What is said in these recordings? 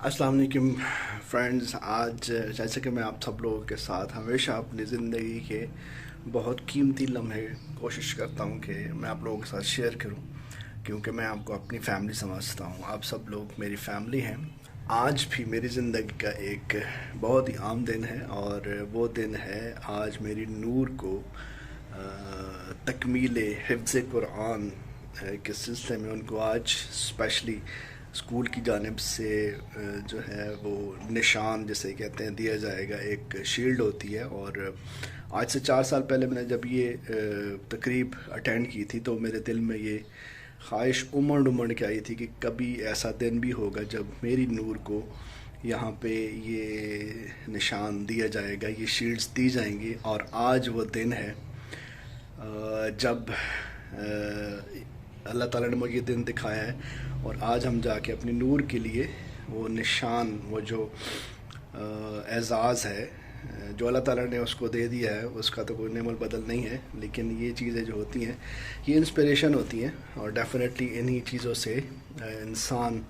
अस्सलाम वालेकुम फ्रेंड्स। आज जैसे कि मैं आप सब लोगों के साथ हमेशा अपनी ज़िंदगी के बहुत कीमती लम्हे कोशिश करता हूँ कि मैं आप लोगों के साथ शेयर करूँ, क्योंकि मैं आपको अपनी फैमिली समझता हूँ। आप सब लोग मेरी फैमिली हैं। आज भी मेरी ज़िंदगी का एक बहुत ही आम दिन है, और वो दिन है आज मेरी नूर को तकमील हिफ्ज़ कुरान के सिलसिले में उनको आज स्पेशली स्कूल की जानिब से जो है वो निशान जिसे कहते हैं दिया जाएगा। एक शील्ड होती है, और आज से 4 साल पहले मैंने जब ये तकरीब अटेंड की थी तो मेरे दिल में ये ख्वाहिश उमड़ उमड़ के आई थी कि कभी ऐसा दिन भी होगा जब मेरी नूर को यहाँ पे ये निशान दिया जाएगा, ये शील्ड्स दी जाएंगी। और आज वो दिन है जब अल्लाह ताला ने मुझे ये दिन दिखाया है, और आज हम जाके अपनी नूर के लिए वो निशान, वो जो एज़ाज़ है जो अल्लाह ताला ने उसको दे दिया है, उसका तो कोई नेमल बदल नहीं है। लेकिन ये चीज़ें जो होती हैं ये इंस्पिरेशन होती हैं, और डेफिनेटली इन्हीं चीज़ों से इंसान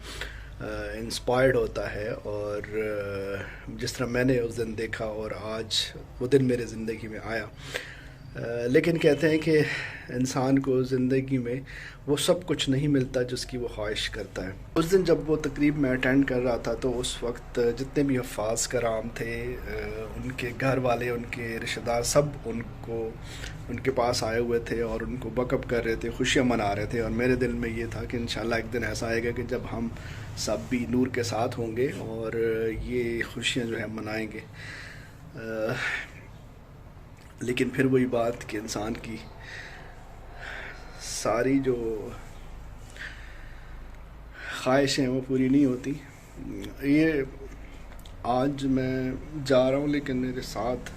इंस्पायर्ड होता है। और जिस तरह मैंने उस दिन देखा और आज वो दिन मेरे ज़िंदगी में आया। लेकिन कहते हैं कि इंसान को ज़िंदगी में वो सब कुछ नहीं मिलता जिसकी वो ख्वाहिश करता है। उस दिन जब वो तकरीब मैं अटेंड कर रहा था तो उस वक्त जितने भी हफ़ाज़ कराम थे, उनके घर वाले, उनके रिश्तेदार, सब उनके पास आए हुए थे और उनको बकअप कर रहे थे, खुशियाँ मना रहे थे। और मेरे दिल में ये था कि इंशाल्लाह एक दिन ऐसा आएगा कि जब हम सब भी नूर के साथ होंगे और ये खुशियाँ जो है मनाएंगे। लेकिन फिर वही बात कि इंसान की सारी जो ख्वाहिशें वो पूरी नहीं होती। ये आज मैं जा रहा हूँ, लेकिन मेरे साथ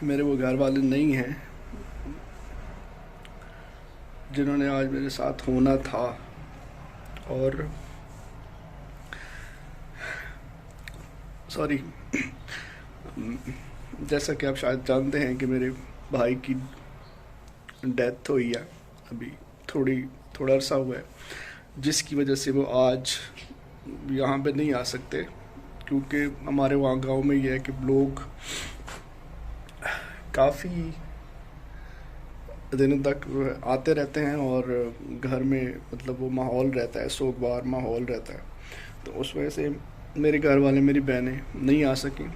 मेरे वो घर वाले नहीं हैं जिन्होंने आज मेरे साथ होना था। और सॉरी, जैसा कि आप शायद जानते हैं कि मेरे भाई की डेथ हुई है, अभी थोड़ा अरसा हुआ है, जिसकी वजह से वो आज यहाँ पे नहीं आ सकते। क्योंकि हमारे वहाँ गांव में ये है कि लोग काफ़ी दिनों तक आते रहते हैं और घर में मतलब वो माहौल रहता है, सोगवार माहौल रहता है। तो उस वजह से मेरे घर वाले, मेरी बहनें नहीं आ सकी।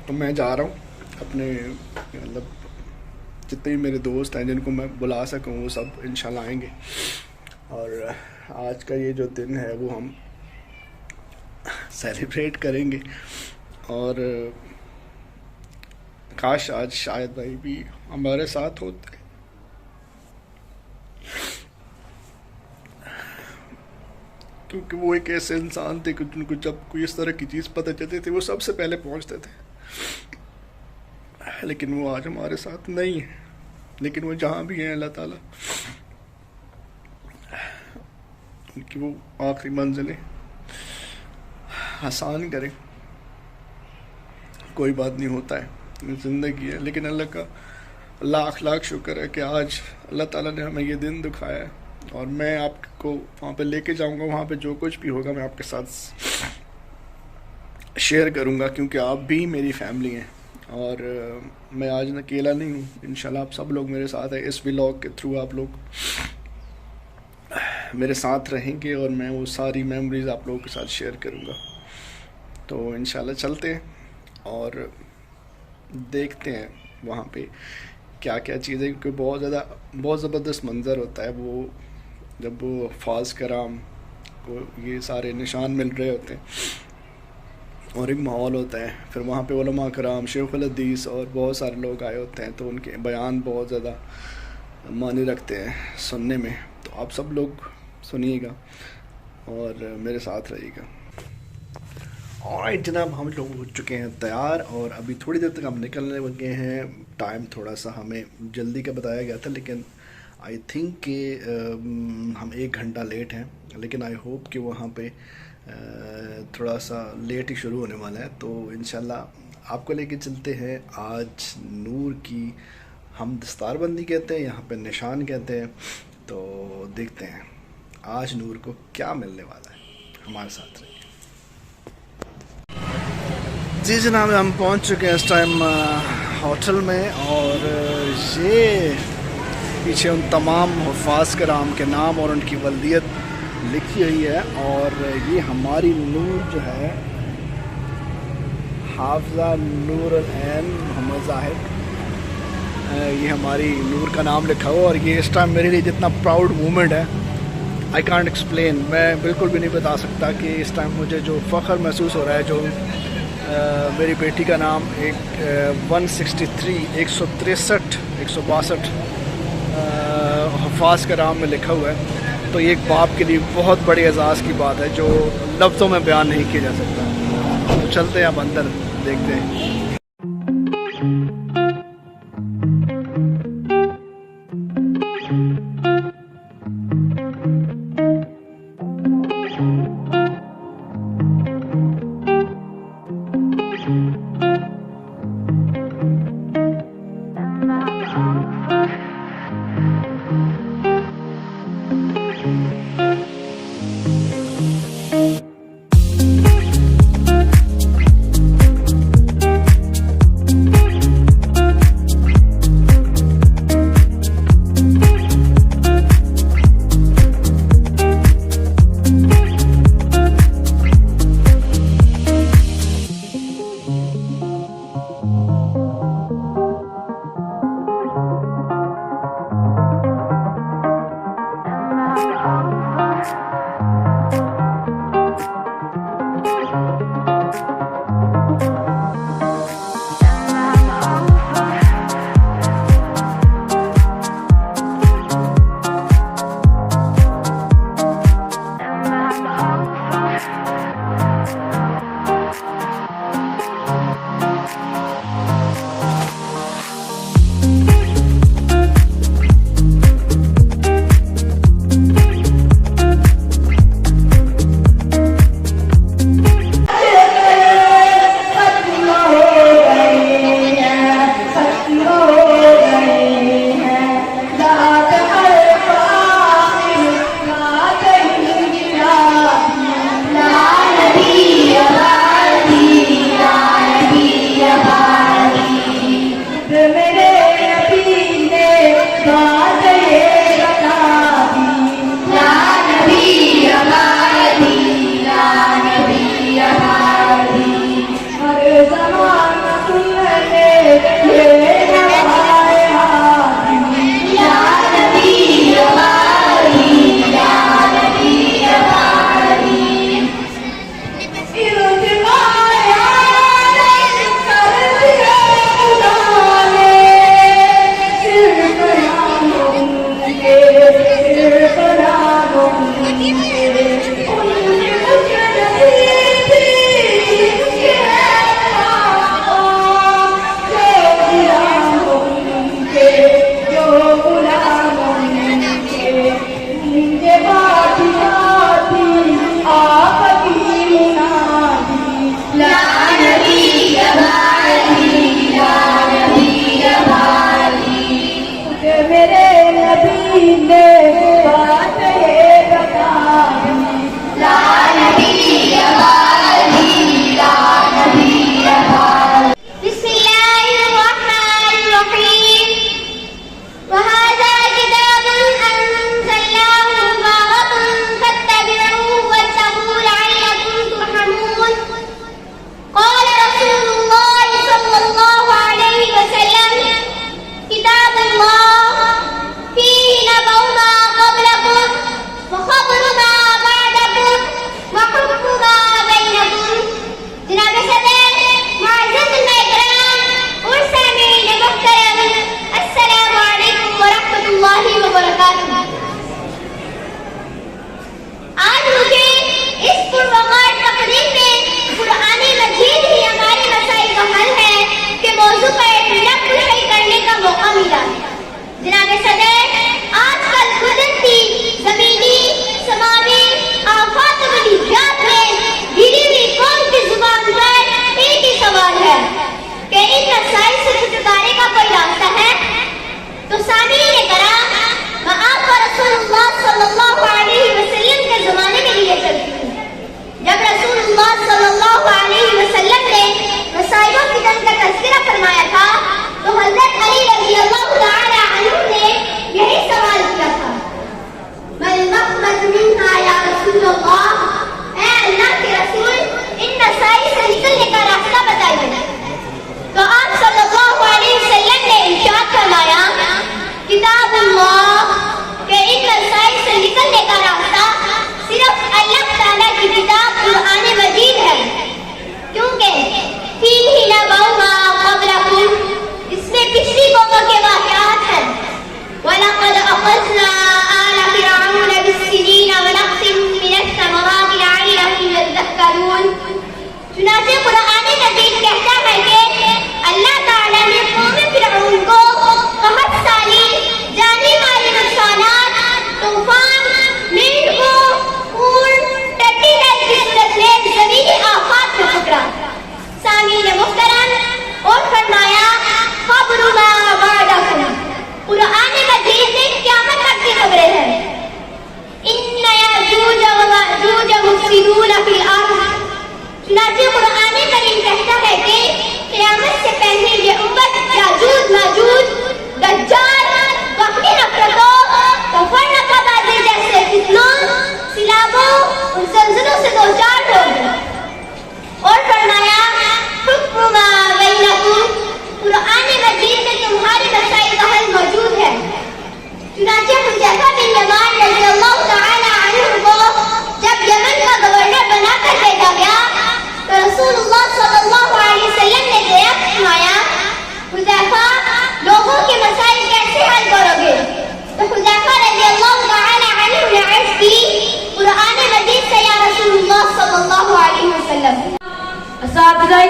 तो मैं जा रहा हूँ, अपने मतलब जितने भी मेरे दोस्त हैं जिनको मैं बुला सकूँ वो सब इंशाल्लाह आएंगे। और आज का ये जो दिन है वो हम सेलिब्रेट करेंगे। और काश आज शायद भाई भी हमारे साथ होते, क्योंकि वो एक ऐसे इंसान थे कि उनको जब कोई इस तरह की चीज़ पता चलती थी वो सबसे पहले पहुंचते थे। लेकिन वो आज हमारे साथ नहीं है। लेकिन वो जहाँ भी हैं अल्लाह ताला उनकी वो आखिरी मंजिलें आसान करे। कोई बात नहीं, होता है, ज़िंदगी है। लेकिन अल्लाह का लाख लाख शुक्र है कि आज अल्लाह ताला ने हमें ये दिन दिखाया है, और मैं आपको वहाँ पे लेके जाऊँगा। वहाँ पे जो कुछ भी होगा मैं आपके साथ शेयर करूँगा, क्योंकि आप भी मेरी फैमिली हैं। और मैं आज अकेला नहीं हूँ, इंशाल्लाह आप सब लोग मेरे साथ हैं। इस व्लॉग के थ्रू आप लोग मेरे साथ रहेंगे और मैं वो सारी मेमोरीज़ आप लोगों के साथ शेयर करूँगा। तो इंशाल्लाह चलते हैं और देखते हैं वहाँ पे क्या क्या चीज़ें, क्योंकि बहुत ज़बरदस्त मंज़र होता है वो जब वो फाज कराम को ये सारे निशान मिल रहे होते हैं और एक माहौल होता है। फिर वहाँ पे उलमा कराम, शेखुल हदीस और बहुत सारे लोग आए होते हैं, तो उनके बयान बहुत ज़्यादा मानी रखते हैं सुनने में। तो आप सब लोग सुनिएगा और मेरे साथ रहिएगा। और जनाब, हम लोग हो चुके हैं तैयार और अभी थोड़ी देर तक हम निकलने लगे हैं। टाइम थोड़ा सा हमें जल्दी का बताया गया था, लेकिन आई थिंक कि हम 1 घंटा लेट हैं। लेकिन आई होप कि वहाँ पे थोड़ा सा लेट ही शुरू होने वाला है। तो इंशाल्लाह आपको लेके चलते हैं आज नूर की, हम दस्तारबंदी कहते हैं, यहाँ पे निशान कहते हैं। تو دیکھتے ہیں آج نور کو کیا ملنے والا ہے. ہمارے ساتھ رہیے. جی جناب ہم پہنچ چکے ہیں اس ٹائم ہوٹل میں, اور یہ پیچھے ان تمام حفاظ کرام کے نام اور ان کی ولدیت لکھی ہوئی ہے, اور یہ ہماری نور جو ہے حافظہ نور العین محمد زاہد, یہ ہماری نور کا نام لکھا ہوا, اور یہ اس ٹائم میرے لیے جتنا پراؤڈ مومنٹ ہے آئی کانٹ ایکسپلین, میں بالکل بھی نہیں بتا سکتا کہ اس ٹائم مجھے جو فخر محسوس ہو رہا ہے. جو میری بیٹی کا نام ایک 163 162 حفاظ کرام میں لکھا ہوا ہے, تو یہ ایک باپ کے لیے بہت بڑے اعزاز کی بات ہے جو لفظوں میں بیان نہیں کیا جا سکتا. تو چلتے ہیں اب اندر, دیکھتے ہیں.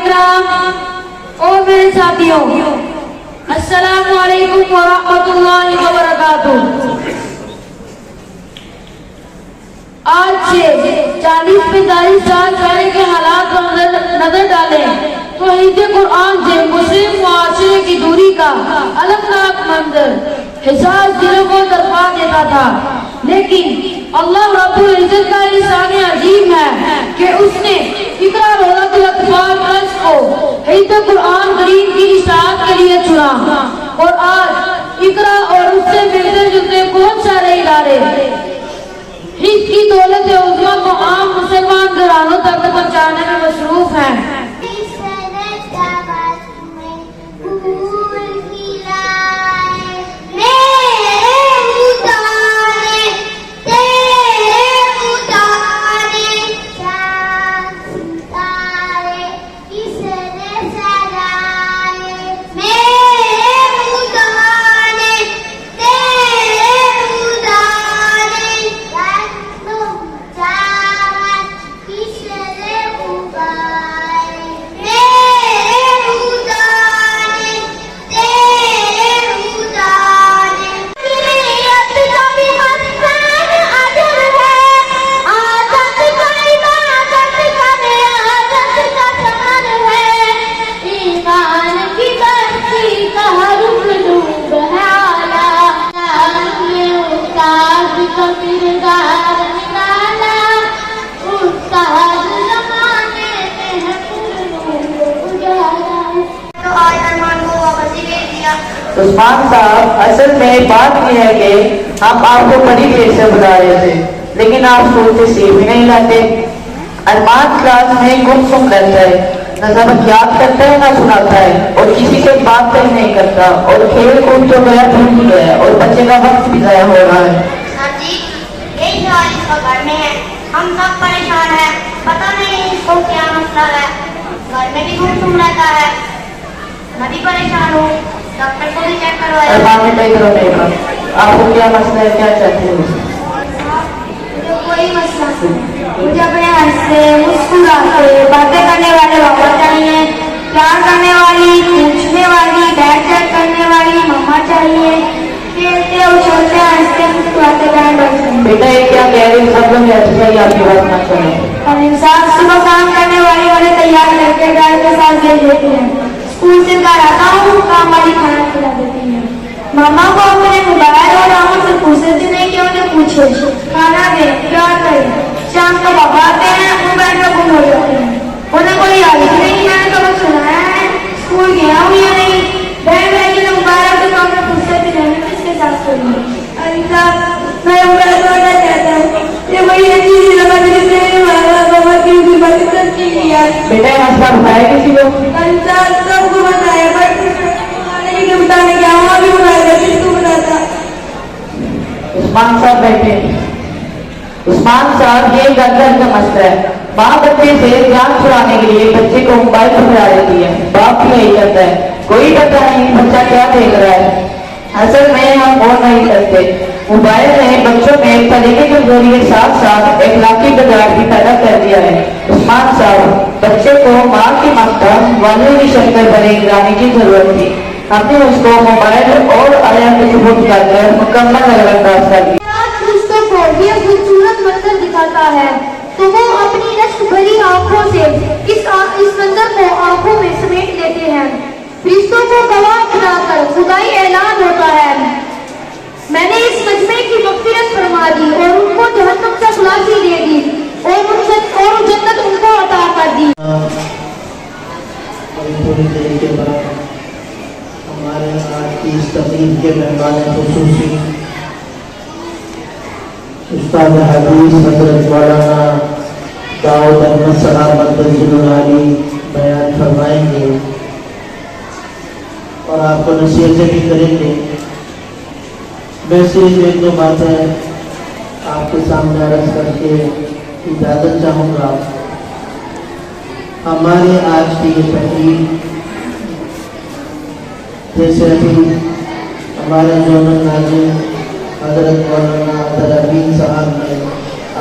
کرام اور میرے ساتھیوں، السلام علیکم ورحمۃ اللہ وبرکاتہ۔ آج سے 40-45 سال پہلے کے حالات پر نظر ڈالیں تو حفظ قرآن سے مسلم معاشرے کی دوری کا المناک منظر حساس دلوں کو تڑپا دیتا تھا، لیکن اللہ رب العزت کا احسان عظیم ہے کہ اس نے اقرا روضۃ الاطفال ٹرسٹ کو حفظ قرآن کریم کی اشاعت کے لیے چنا، اور آج اقرا اور اس سے ملتے جلتے بہت سارے ادارے حفظ کی دولت عظمیٰ کو عام مسلمان گھرانوں تک پہنچانے میں مصروف ہیں۔ عثمان صاحب، اصل میں بات یہ ہے کہ ہم آپ کو بڑی دیر سے بلا رہے تھے، لیکن آپ اسکول سے سیب ہی نہیں لاتے۔ ارمان کلاس میں گم سم رہتا ہے، نہ سبق یاد کرتا ہے نہ سناتا ہے، اور کسی سے بات تک نہیں کرتا، اور کھیل کود تو گیا بھول ہی گیا، اور بچے کا وقت بھی ضائع ہو رہا ہے۔ سر جی، یہی حال اس کا گھر میں ہے، ہم سب پریشان ہیں، پتہ نہیں اس کو کیا مسئلہ ہے، گھر میں بھی گم سم رہتا ہے، میں بھی پریشان ہوں، ڈاکٹر کو بھی چیک کروایا۔ ارمان بیٹا ادھر آؤ بیٹا، آپ کو کیا مسئلہ ہے، کیا چاہتے ہو؟ مجھے کوئی مسئلہ نہیں، مجھے اپنے ہنستے مسکراتے باتیں کرنے والے پاپا چاہیے، پیار کرنے والی، پوچھنے والی، بیٹھ چیک کرنے والی مما چاہیے، کھیلتے اچھلتے ہنستے مسکراتے بہن بھائی چاہیے۔ بیٹا یہ کیا کہہ رہے ہیں، سب لوگ اچھا ہی آپ کی بات نہ سنیں۔ اور انسان صبح کام کرنے والی والے تیار کر کے گھر کے ساتھ بھیج دیتے ہیں، اسکول سے گھر آتا ہوں کام والی کھانا کھلا دیتی ہیں، ماما کو اپنے موبائل اور آموں سے پوچھتے نہیں کہ انہیں پوچھے کھانا دیں پیار کریں، شام کو پاپا آتے ہیں موبائل میں گم ہو جاتے ہیں، انہیں کوئی یاد ہی نہیں میں نے کبھی سنایا ہے اسکول گیا ہوں یا نہیں، بہن بھائی کے موبائل کے کام میں پوچھتے تھے رہنے کس کے ساتھ کروں گی۔ میں موبائل چھوڑنا چاہتا ہوں، یہ وہی ہے چیز لگا جس نے بابا کی بھی مدد کی کیا۔ بیٹا مسئلہ بتایا کسی کو؟ انسان سب کو بتایا بٹ نہیں کہ بتانے کیا وہاں بھی بتایا کس کو بتاتا۔ عثمان صاحب بیٹھے۔ عثمان صاحب یہ گھر کا مسئلہ ہے، ماں بچے سے جان چھڑانے کے لیے بچے کو موبائل پکڑا دیتی ہے، باپ بھی یہی کرتا ہے، کوئی پتہ نہیں بچہ کیا دیکھ رہا ہے۔ اصل میں ہم اور نہیں کرتے، موبائل نے بچوں میں طریقے کے ذریعے ساتھ ساتھ اخلاقی بگاڑ بھی پیدا کر دیا ہے۔ عثمان صاحب، بچے کو ماں کی ممتا والدوں کی شکل پر گرانے کی ضرورت تھی، ہم نے اس کو موبائل اور آیا کے سبوت کر کر مکمل انداز کر دیا۔ یہ خوبصورت منظر دکھاتا ہے تو وہ اپنی رشک بھری آنکھوں سے اس منظر کو آنکھوں میں سمیٹ لیتے ہیں، فرشتوں کو گواہ بنا کر خدائی اعلان ہوتا ہے، میں نے اس مجمع کی مغفرت فرما دی اور ان کو جہنم سے خلاصی دے دی اور جنت ان کو عطا کر دی۔ تھوڑی دیر کے بعد ہمارے آج کی اس تقریب کے مہمان خصوصی استاد حدیث حضرت مولانا داؤد احمد صاحب مدثرالعلی بیان فرمائیں گے اور آپ کو نصیحتیں بھی کریں گے۔ میں صرف ایک دو باتیں آپ کے سامنے عرض کر کے اجازت چاہوں گا۔ ہمارے آج کی یہ تقریب جیسے ابھی ہمارے زونل ناظم حضرت مولانا عبدالعبید صاحب نے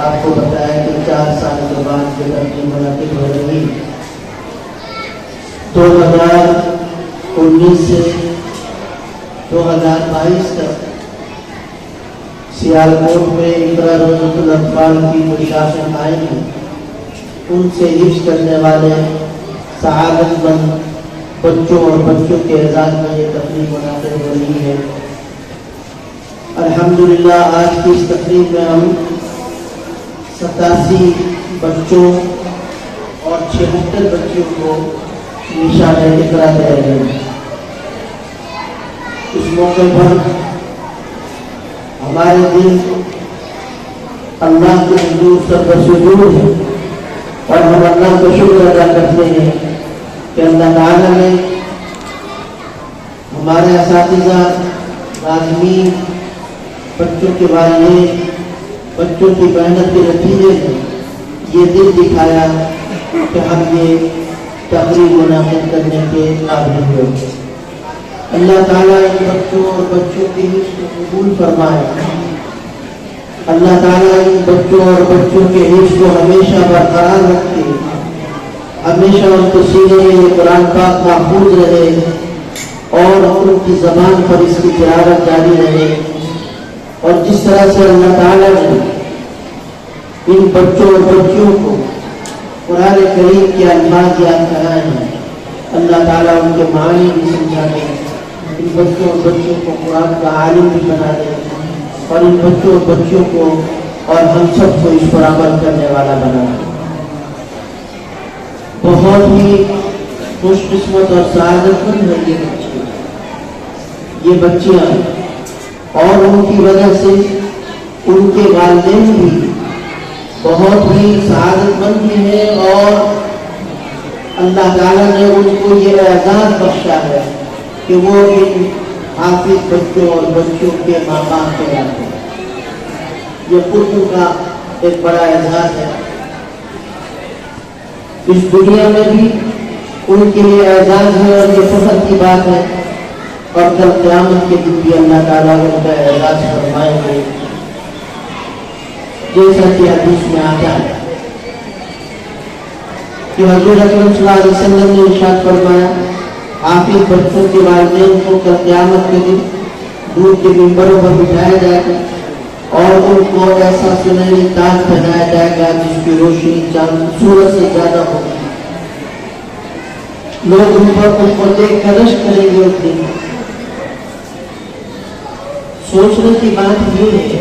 آپ کو بتایا کہ 4 سال کے بعد یہ تقریب منعقد ہو رہی، 2019 से 2022 तक सियालकोट में इकरा रोज़तुल अतफाल की मुशाफ़िर आई हैं, उनसे हिफ्ज़ करने वाले सआदतमंद बच्चों और बच्चों के एजाज़ में ये तकरीब मुनाक़िद हो रही है। अल्हम्दुलिल्लाह आज की इस तकरीब में हम 87 बच्चों और 76 बच्चियों को निशान इकरा दे रहे हैं। इस मौके पर हमारे दिल अल्लाह के हुजूर सर्वसुजूद है और हम अल्लाह का शुक्र अदा करते हैं कि अल्लाह ताला ने हमारे असातिज़ा, नाज़मीन, बच्चों के वालिदैन, बच्चों की मेहनत के नतीजे में ये दिल दिखाया कि हम ये तकरीब मुनाक़िद करने के काबिल हुए। अल्लाह ताला इन बच्चों और बच्चों की हिफ्ज़ को कबूल फरमाए। अल्लाह ताला इन बच्चों और बच्चों के हिफ्ज़ को हमेशा बरकरार रखे, हमेशा उनके सीने में ये कुरान पाक महफूज रहे और उनकी ज़बान पर इसकी तिलावत जारी रहे। और जिस तरह से अल्लाह ताला ने इन बच्चों और बच्चियों को कुरान करीम के अल्फाज़ याद कराए हैं, अल्लाह ताला उनके मानी भी समझा दे, इन बच्चों और बच्चों को कुरान का आलिम भी बना दे और इन बच्चों और बच्चियों को और हम सबको इस पर अमल करने वाला बना दे। बहुत ही खुशकिस्मत और सआदतमंद है ये बच्चियाँ और उनकी वजह से उनके वालिदैन भी बहुत ही सआदतमंद भी हैं और अल्लाह ताला ने उनको ये एजाज़ बख्शा है कि वो इन हाफिज बच्चों और बच्चों के माँ बाप कहलाते हैं। ये खुद उनका एक बड़ा एजाज़ है। इस दुनिया में भी उनके लिए एजाज़ है और ये फख्र की बात है और कल क़यामत के दिन भी अल्लाह ताला उनका एजाज़ फरमाएंगे। जैसा कि हदीस में आता है कि हज़रत अकरम सल्लल्लाहु अलैहि वसल्लम ने इरशाद फरमाया, हाफिज बच्चों के वालिदैन को कल क़यामत के दिन दूर के मिंबरों पर बिठाया जाएगा और उनको ऐसा सुनहरी ताज पहनाया जाएगा जिसकी रोशनी चांद सूरज से ज्यादा होगी। लोग उनको देख कर रश करेंगे उस दिन। सोचने की बात ये है,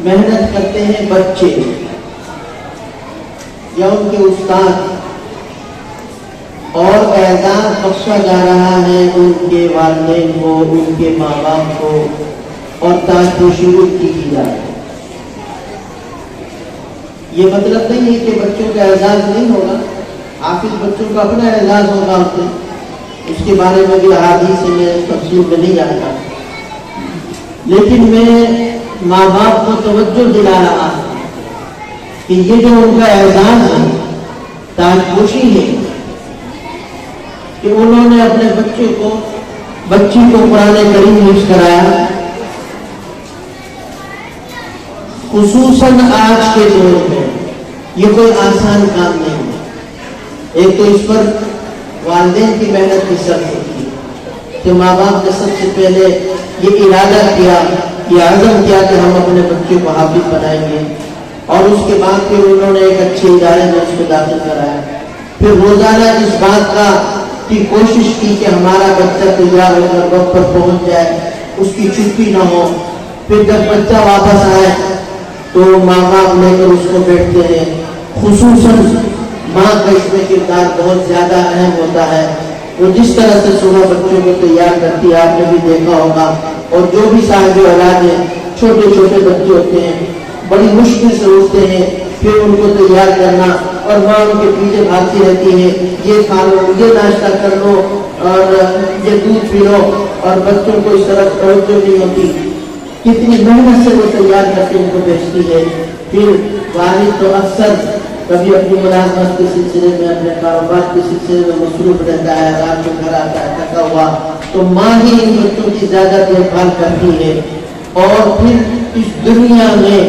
मेहनत करते हैं बच्चे या उनके उस्ताद और एजाज़ बख्शा जा रहा है उनके वालिदैन को, उनके माँ बाप को और ताजपोशी उनकी की जा रही है। ये मतलब नहीं है कि बच्चों का एजाज़ नहीं होगा, हाफिज बच्चों का अपना एजाज़ होगा उसके बारे में भी हदीस में तफसील में नहीं आता, लेकिन मैं माँ बाप को तवज्जो दिला रहा हूँ कि ये जो उनका एजाज़ है, ताजपोशी है कि उन्होंने अपने बच्ची को कुरान करीम हिफ्ज़ कराया। खुसूसन आज के दौर में ये कोई आसान काम नहीं है। एक तो इस पर वालिदैन की मेहनत की शर्त होती है कि माँ बाप ने सबसे पहले ये इरादा किया, ये आज़म किया कि हम अपने बच्चे को हाफिज बनाएंगे और उसके बाद फिर उन्होंने एक अच्छे इदारे में उसको दाखिल कराया। फिर रोजाना इस बात की कोशिश की कि हमारा बच्चा तैयार होकर वक्त पर पहुंच जाए, उसकी छुट्टी ना हो। फिर जब बच्चा वापस आए तो माँ बाप लेकर उसको बैठते हैं। खुसूसन माँ का इसमें किरदार बहुत ज़्यादा अहम होता है। वो जिस तरह से सुबह बच्चों को तैयार करती है आपने भी देखा होगा, और जो भी साहिब औलाद हैं, छोटे छोटे बच्चे होते हैं, बड़ी मुश्किल से उठते हैं, फिर उनको तैयार करना और माँ उनके पीछे भागती रहती है, ये खा लो, ये नाश्ता कर लो और ये दूध पी लो, और बच्चों को इस तरफ तवज्जो नहीं होती। कितनी मेहनत से वो तैयार करके उनको बेचती है। फिर वालिद तो अक्सर कभी अपनी मुलाजमत के सिलसिले में, अपने कारोबार के सिलसिले में मसरूफ रहता है, रात को घर आता है थका हुआ, तो माँ ही इन बच्चों की ज्यादा देखभाल करती है। और फिर इस दुनिया में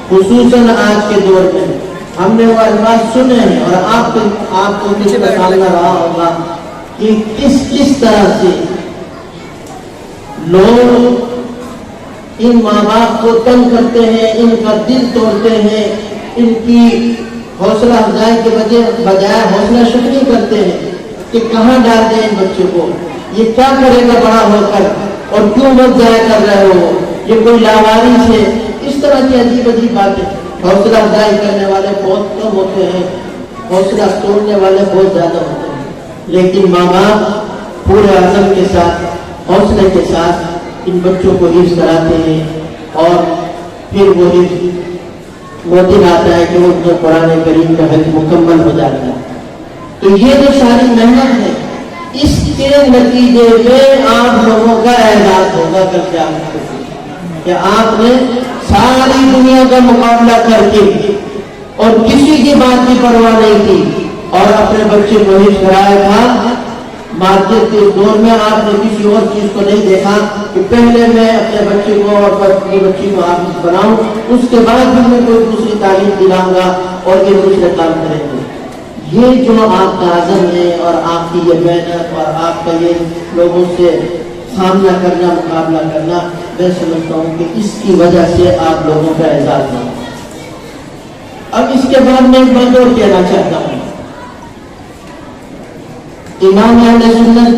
खुसूसन आज के दौर में हमने वो अल्फाज सुने हैं और आपको किसका सामना रहा होगा कि किस तरह से लोग इन माँ बाप को तंग करते हैं, इनका दिल तोड़ते हैं, इनकी हौसला अफजाई के बजाय हौसला शुक्री करते हैं कि कहाँ डाल दें इन बच्चों को, ये क्या करेगा बड़ा होकर और क्यों मत जाया कर रहे हो, ये कोई लावारिस है। इस तरह की अजीब अजीब बातें। हौसला अफजाई करने वाले बहुत कम होते हैं, हौसला तोड़ने वाले बहुत ज्यादा होते हैं। लेकिन माँ बाप पूरे अज़म के साथ, हौसले के साथ इन बच्चों को हिफ्ज़ कराते हैं और फिर वो दिन आता है कि वो कुरान करीम का हिफ्ज़ मुकम्मल हो जाता है। तो ये जो सारी मेहनत है, इसके नतीजे में आप लोगों का एहसास होगा कल क़यामत के दिन कि आपने सारी दुनिया का मुकाबला करके और किसी की बात की परवाह नहीं की और अपने बच्चे को हिफ्ज़ कराया था। मार्केट के दौर में आपने किसी और चीज को नहीं देखा कि पहले मैं अपने बच्चे को और अपनी बच्ची को हाफिज बनाऊं, उसके बाद भी मैं कोई दूसरी तालीम दिलाऊंगा और ये दूसरे काम करेंगे। ये जो आपका आज़म है और आपकी ये मेहनत और आपका ये लोगों से सामना करना, मुकाबला करना, मैं समझता हूँ कि इसकी वजह से आप लोगों का एहसास है। अब इसके बाद मैं एक बात और कहना चाहता हूँ। इमाम अहले सुन्नत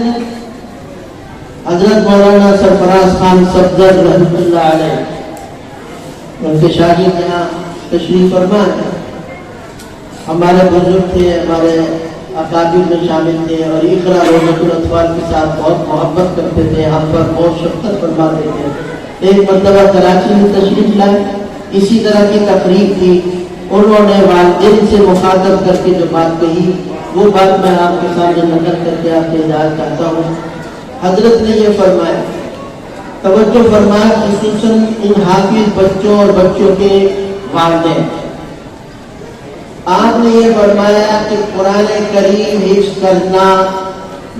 हजरत मौलाना सरफराज खान सफदर रहमतुल्लाह अलैह, उनके शागिर्द यहाँ तशरीफ फरमा है। हमारे बुजुर्ग थे, हमारे अकाबिर में शामिल थे और इकरा रोज़तुल अतफाल के साथ बहुत मोहब्बत करते थे, हम पर बहुत शफ़क़त फरमाते थे। एक मरतबा कराची में तशरीफ लाए, इसी तरह की तकरीब थी। उन्होंने वालिदैन से मुखातब करके जो बात कही, वो बात मैं आपके सामने नकल करके आपके इजाज़त चाहता हूँ। हजरत ने ये फरमाया, तवज्जो फरमाया, खुसूसन इन हाफिज बच्चों और बच्चों के वालिदैन, आपने ये फरमाया कि कुरान करीम हिफ्ज़ करना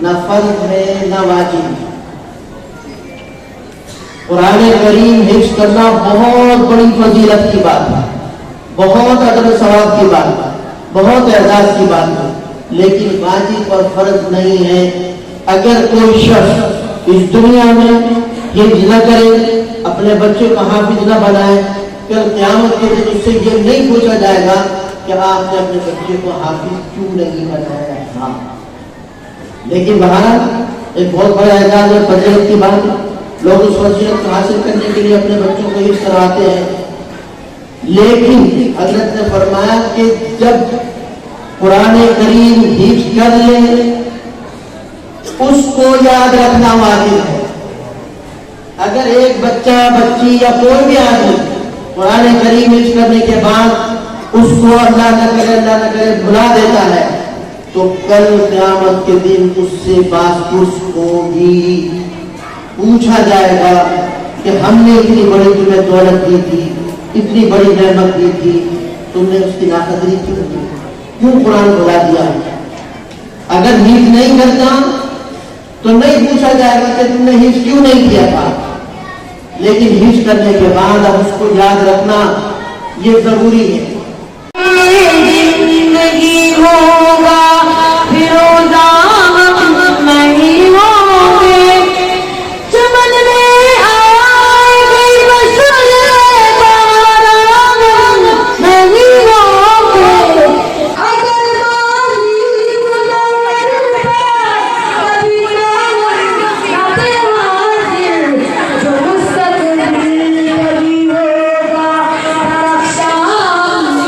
न फर्ज है न वाजिब। कुरान करीम हिफ्ज़ करना बहुत बड़ी फजीलत की बात है, बहुत अजर सवाब की बात है, बहुत एजाज की बात है, लेकिन वाजिब और फर्ज नहीं है। अगर कोई शख्स इस दुनिया में हिफ्ज़ न करे, अपने बच्चे को हाफिज न बनाए, कल क़यामत के दिन उससे ये नहीं पूछा जाएगा कि आपने अपने बच्चे को हाफिज क्यों नहीं बनाया था। लेकिन बहरहाल एक बहुत बड़ा एजाज और फजीलत की बात है। लोग उस फजीलत को हासिल करने के लिए अपने बच्चों को हिफ्ज़ करवाते हैं। लेकिन हज़रत ने फरमाया कि जब कुरान करीम हिफ्ज़ कर ले, उसको याद रखना वाजिब है। अगर एक बच्चा, बच्ची या कोई भी आदमी कुरान करीम हिफ्ज़ करने के बाद उसको अल्लाह न करे भुला देता है, तो कल क़यामत के दिन उससे बास-पुस होगी, पूछा जाएगा कि हमने इतनी बड़ी तुम्हें दौलत दी थी, इतनी बड़ी नेमत दी थी, तुमने उसकी नाकदरी क्यों की, क्यों कुरान भुला दिया। अगर हिफ्ज़ नहीं करता तो नहीं पूछा जाएगा कि तुमने हिफ्ज़ क्यों नहीं किया था, लेकिन हिफ्ज़ करने के बाद अब उसको याद रखना ये जरूरी है। जिंदगी होगा फिरोजा नहीं होंगे, चमन में आएगी बसर बारात नहीं होंगे। अगर जो मुस्तक़बिल कभी होगा,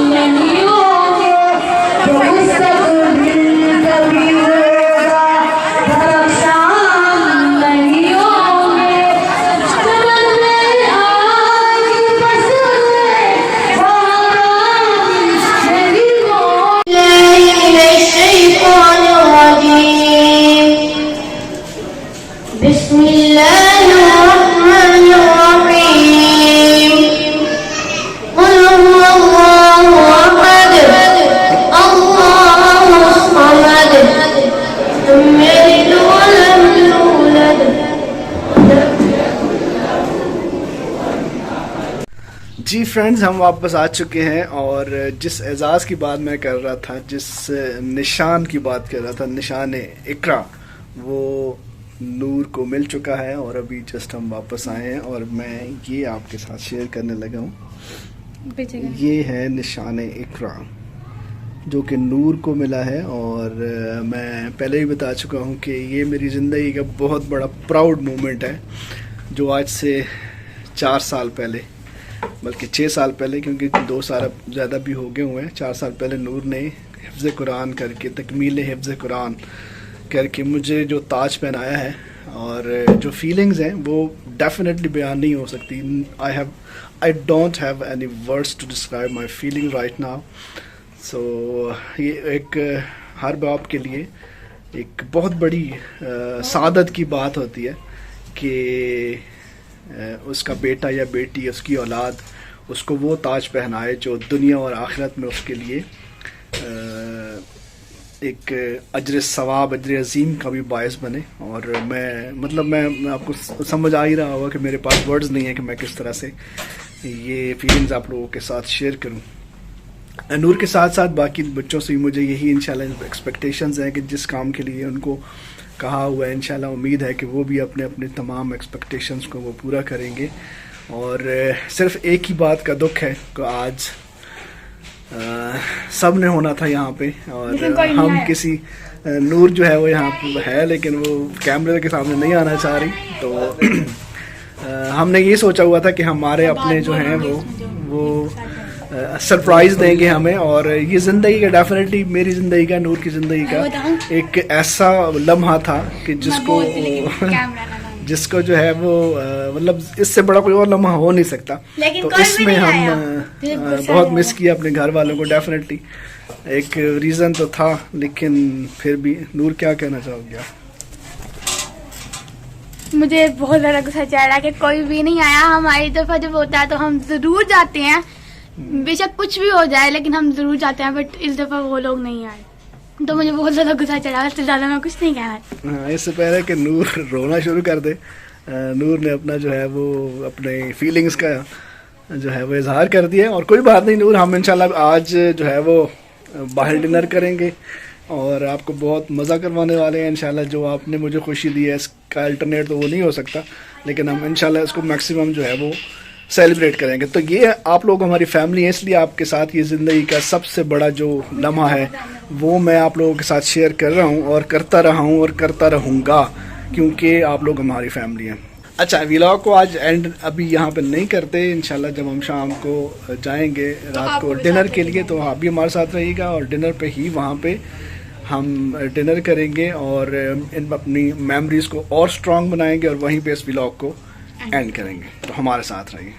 नहीं होंगे, जो मुस्तक़बिल جی فرینڈز، ہم واپس آ چکے ہیں اور جس اعزاز کی بات میں کر رہا تھا، جس نشان کی بات کر رہا تھا، نشان اقرا، وہ نور کو مل چکا ہے اور ابھی جسٹ ہم واپس آئے ہیں اور میں یہ آپ کے ساتھ شیئر کرنے لگا ہوں. یہ ہے نشان اقرا جو کہ نور کو ملا ہے، اور میں پہلے ہی بتا چکا ہوں کہ یہ میری زندگی کا بہت بڑا پراؤڈ مومنٹ ہے، جو آج سے 4 سال پہلے، بلکہ 6 سال پہلے، کیونکہ 2 سال اب زیادہ بھی ہو گئے ہوئے ہیں. 4 سال پہلے نور نے حفظ قرآن کر کے، تکمیل حفظ قرآن کر کے مجھے جو تاج پہنایا ہے، اور جو فیلنگز ہیں وہ ڈیفینیٹلی بیان نہیں ہو سکتی. I don't have any words to describe my feeling right now. So یہ ایک ہر باپ کے لیے ایک بہت بڑی سعادت کی بات ہوتی ہے کہ اس کا بیٹا یا بیٹی، اس کی اولاد اس کو وہ تاج پہنائے جو دنیا اور آخرت میں اس کے لیے ایک اجر ثواب، اجر عظیم کا بھی باعث بنے. اور میں آپ کو سمجھ آ ہی رہا ہوگا کہ میرے پاس ورڈز نہیں ہیں کہ میں کس طرح سے یہ فیلنگز آپ لوگوں کے ساتھ شیئر کروں. نور کے ساتھ ساتھ باقی بچوں سے بھی مجھے یہی انشاءاللہ ایکسپیکٹیشنز ہیں کہ جس کام کے لیے ان کو کہا ہوا ہے، انشاءاللہ امید ہے کہ وہ بھی اپنے اپنے تمام ایکسپیکٹیشنز کو وہ پورا کریں گے. اور صرف ایک ہی بات کا دکھ ہے کہ آج سب نے ہونا تھا یہاں پہ، اور ہم کسی نور جو ہے وہ یہاں پہ ہے لیکن وہ کیمرے کے سامنے نہیں آنا چاہ رہی. تو ہم نے یہ سوچا ہوا تھا کہ ہمارے اپنے جو ہیں وہ سرپرائز دیں گے ہمیں. اور یہ زندگی کا ڈیفینیٹلی میری زندگی کا، نور کی زندگی کا ایک ایسا لمحہ تھا کہ جس کو جو ہے وہ مطلب اس سے بڑا کوئی اور لمحہ ہو نہیں سکتا. تو اس میں ہم بہت مس کیا اپنے گھر والوں کو. ڈیفینیٹلی ایک ریزن تو تھا، لیکن پھر بھی. نور کیا کہنا چاہو گے؟ مجھے بہت زیادہ غصہ چڑھ رہا ہے کہ کوئی بھی نہیں آیا. ہماری طرف جب ہوتا ہے تو ہم ضرور جاتے ہیں، بے شک کچھ بھی ہو جائے لیکن ہم ضرور جاتے ہیں، بٹ اس دفعہ وہ لوگ نہیں آئے تو مجھے بہت زیادہ غصہ چڑھا. اس سے زیادہ میں کچھ نہیں کہنا. ہاں، اس سے پہلے کہ نور رونا شروع کر دے، نور نے اپنا جو ہے وہ اپنے فیلنگز کا جو ہے وہ اظہار کر دیا. اور کوئی بات نہیں نور، ہم انشاءاللہ آج جو ہے وہ باہر ڈنر کریں گے اور آپ کو بہت مزہ کروانے والے ہیں انشاءاللہ. جو آپ نے مجھے خوشی دی ہے اس کا الٹرنیٹ تو وہ نہیں ہو سکتا، لیکن ہم انشاءاللہ اس کو میکسیمم جو ہے وہ سیلیبریٹ کریں گے. تو یہ آپ لوگ ہماری فیملی ہیں، اس لیے آپ کے ساتھ یہ زندگی کا سب سے بڑا جو لمحہ ہے وہ میں آپ لوگوں کے ساتھ شیئر کر رہا ہوں، اور کرتا رہا ہوں اور کرتا رہوں گا، کیونکہ آپ لوگ ہماری فیملی ہیں. اچھا، ولاگ کو آج اینڈ ابھی یہاں پہ نہیں کرتے. انشاءاللہ جب ہم شام کو جائیں گے رات کو ڈنر کے لیے تو آپ بھی ہمارے ساتھ رہیے گا، اور ڈنر پہ ہی وہاں پہ ہم ڈنر کریں گے اور اپنی میموریز کو اور اسٹرانگ بنائیں گے، اور وہیں پہ اس ولاگ کو اینڈ کریں گے. تو ہمارے ساتھ رہیے.